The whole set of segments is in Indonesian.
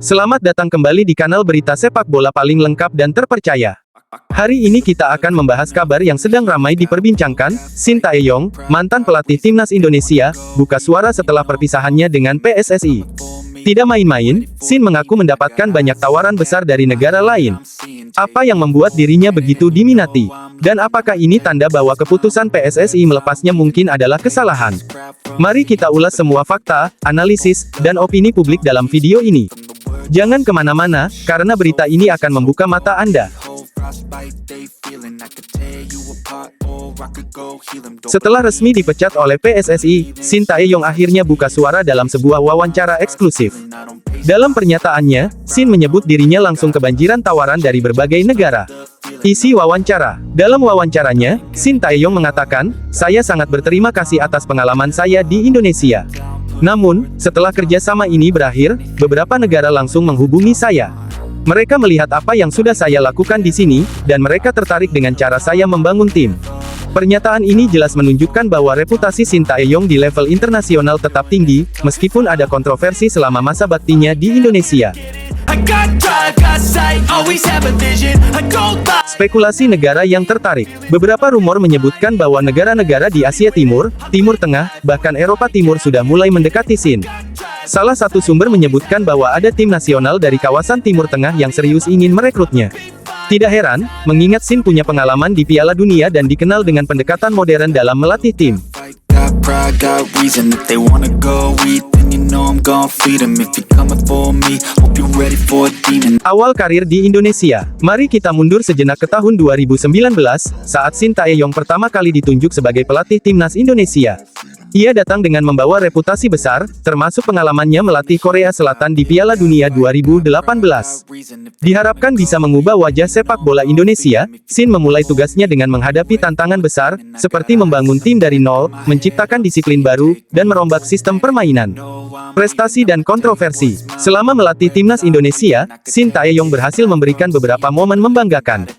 Selamat datang kembali di kanal berita sepak bola paling lengkap dan terpercaya. Hari ini kita akan membahas kabar yang sedang ramai diperbincangkan. Shin Tae-yong, mantan pelatih timnas Indonesia, buka suara setelah perpisahannya dengan PSSI. Tidak main-main, Shin mengaku mendapatkan banyak tawaran besar dari negara lain. Apa yang membuat dirinya begitu diminati? Dan apakah ini tanda bahwa keputusan PSSI melepasnya mungkin adalah kesalahan? Mari kita ulas semua fakta, analisis, dan opini publik dalam video ini. Jangan kemana-mana, karena berita ini akan membuka mata Anda. Setelah resmi dipecat oleh PSSI, Shin Tae-yong akhirnya buka suara dalam sebuah wawancara eksklusif. Dalam pernyataannya, Shin menyebut dirinya langsung kebanjiran tawaran dari berbagai negara. Isi wawancara. Dalam wawancaranya, Shin Tae-yong mengatakan, "Saya sangat berterima kasih atas pengalaman saya di Indonesia. Namun, setelah kerjasama ini berakhir, beberapa negara langsung menghubungi saya. Mereka melihat apa yang sudah saya lakukan di sini, dan mereka tertarik dengan cara saya membangun tim." Pernyataan ini jelas menunjukkan bahwa reputasi Shin Tae-yong di level internasional tetap tinggi, meskipun ada kontroversi selama masa baktinya di Indonesia. Spekulasi negara yang tertarik. Beberapa rumor menyebutkan bahwa negara-negara di Asia Timur, Timur Tengah, bahkan Eropa Timur sudah mulai mendekati Shin. Salah satu sumber menyebutkan bahwa ada tim nasional dari kawasan Timur Tengah yang serius ingin merekrutnya. Tidak heran, mengingat Shin punya pengalaman di Piala Dunia dan dikenal dengan pendekatan modern dalam melatih tim. Awal karir di Indonesia. Mari kita mundur sejenak ke tahun 2019, saat Shin Tae-yong pertama kali ditunjuk sebagai pelatih timnas Indonesia. Ia datang dengan membawa reputasi besar, termasuk pengalamannya melatih Korea Selatan di Piala Dunia 2018. Diharapkan bisa mengubah wajah sepak bola Indonesia. Shin memulai tugasnya dengan menghadapi tantangan besar, seperti membangun tim dari nol, menciptakan disiplin baru, dan merombak sistem permainan. Prestasi dan kontroversi. Selama melatih timnas Indonesia, Shin Tae-yong berhasil memberikan beberapa momen membanggakan.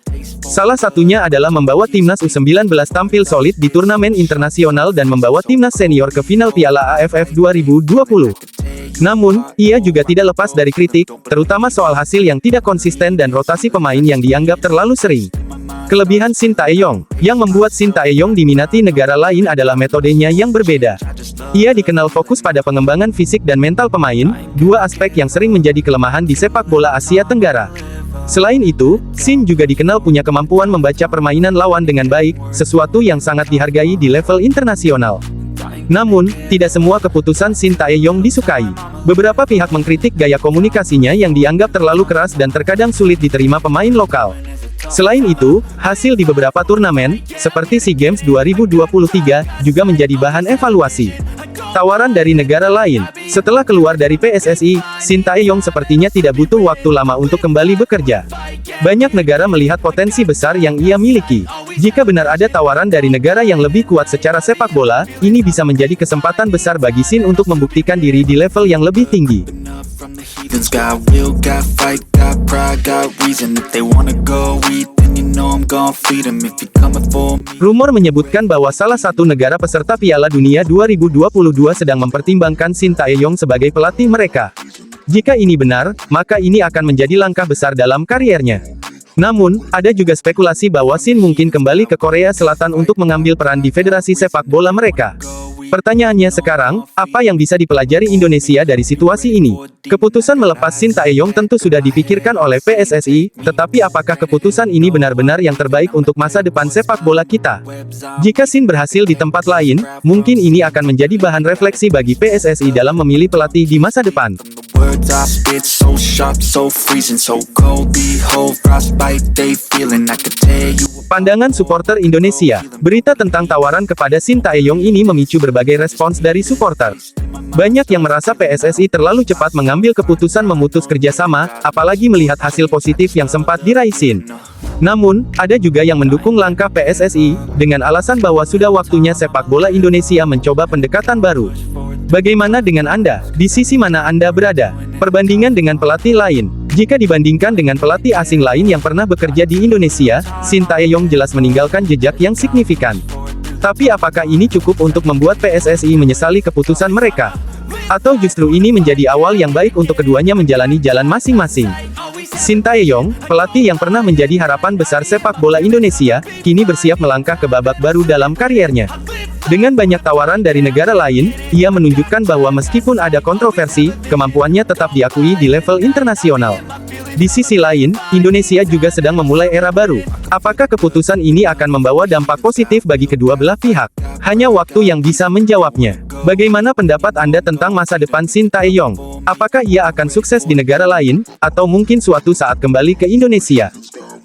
Salah satunya adalah membawa timnas U19 tampil solid di turnamen internasional dan membawa timnas senior ke final Piala AFF 2020. Namun, ia juga tidak lepas dari kritik, terutama soal hasil yang tidak konsisten dan rotasi pemain yang dianggap terlalu sering. Kelebihan Shin Tae-yong. Yang membuat Shin Tae-yong diminati negara lain adalah metodenya yang berbeda. Ia dikenal fokus pada pengembangan fisik dan mental pemain, dua aspek yang sering menjadi kelemahan di sepak bola Asia Tenggara. Selain itu, Shin juga dikenal punya kemampuan membaca permainan lawan dengan baik, sesuatu yang sangat dihargai di level internasional. Namun, tidak semua keputusan Shin Tae-yong disukai. Beberapa pihak mengkritik gaya komunikasinya yang dianggap terlalu keras dan terkadang sulit diterima pemain lokal. Selain itu, hasil di beberapa turnamen, seperti SEA Games 2023, juga menjadi bahan evaluasi. Tawaran dari negara lain. Setelah keluar dari PSSI, Shin Tae-yong sepertinya tidak butuh waktu lama untuk kembali bekerja. Banyak negara melihat potensi besar yang ia miliki. Jika benar ada tawaran dari negara yang lebih kuat secara sepak bola, ini bisa menjadi kesempatan besar bagi Shin untuk membuktikan diri di level yang lebih tinggi. Rumor menyebutkan bahwa salah satu negara peserta Piala Dunia 2022 sedang mempertimbangkan Shin Tae-yong sebagai pelatih mereka. Jika ini benar, maka ini akan menjadi langkah besar dalam kariernya. Namun, ada juga spekulasi bahwa Shin mungkin kembali ke Korea Selatan untuk mengambil peran di federasi sepak bola mereka. Pertanyaannya sekarang, apa yang bisa dipelajari Indonesia dari situasi ini? Keputusan melepas Shin Tae-yong tentu sudah dipikirkan oleh PSSI, tetapi apakah keputusan ini benar-benar yang terbaik untuk masa depan sepak bola kita? Jika Shin berhasil di tempat lain, mungkin ini akan menjadi bahan refleksi bagi PSSI dalam memilih pelatih di masa depan. Pandangan supporter Indonesia. Berita tentang tawaran kepada Shin Tae-yong ini memicu berbagai respons dari supporter. Banyak yang merasa PSSI terlalu cepat mengambil keputusan memutus kerjasama, apalagi melihat hasil positif yang sempat diraih Shin. Namun, ada juga yang mendukung langkah PSSI, dengan alasan bahwa sudah waktunya sepak bola Indonesia mencoba pendekatan baru. Bagaimana dengan Anda? Di sisi mana Anda berada? Perbandingan dengan pelatih lain. Jika dibandingkan dengan pelatih asing lain yang pernah bekerja di Indonesia, Shin Tae-yong jelas meninggalkan jejak yang signifikan. Tapi apakah ini cukup untuk membuat PSSI menyesali keputusan mereka? Atau justru ini menjadi awal yang baik untuk keduanya menjalani jalan masing-masing? Shin Tae-yong, pelatih yang pernah menjadi harapan besar sepak bola Indonesia, kini bersiap melangkah ke babak baru dalam kariernya. Dengan banyak tawaran dari negara lain, ia menunjukkan bahwa meskipun ada kontroversi, kemampuannya tetap diakui di level internasional. Di sisi lain, Indonesia juga sedang memulai era baru. Apakah keputusan ini akan membawa dampak positif bagi kedua belah pihak? Hanya waktu yang bisa menjawabnya. Bagaimana pendapat Anda tentang masa depan Shin Tae-yong? Apakah ia akan sukses di negara lain, atau mungkin suatu saat kembali ke Indonesia?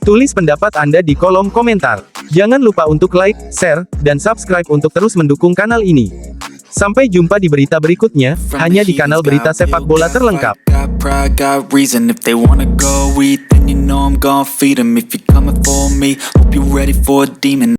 Tulis pendapat Anda di kolom komentar. Jangan lupa untuk like, share, dan subscribe untuk terus mendukung kanal ini. Sampai jumpa di berita berikutnya, hanya di kanal Berita Sepak Bola Terlengkap. Pride got reason. If they wanna go eat, then you know I'm gon' feed 'em. If you're coming for me, hope you're ready for a demon.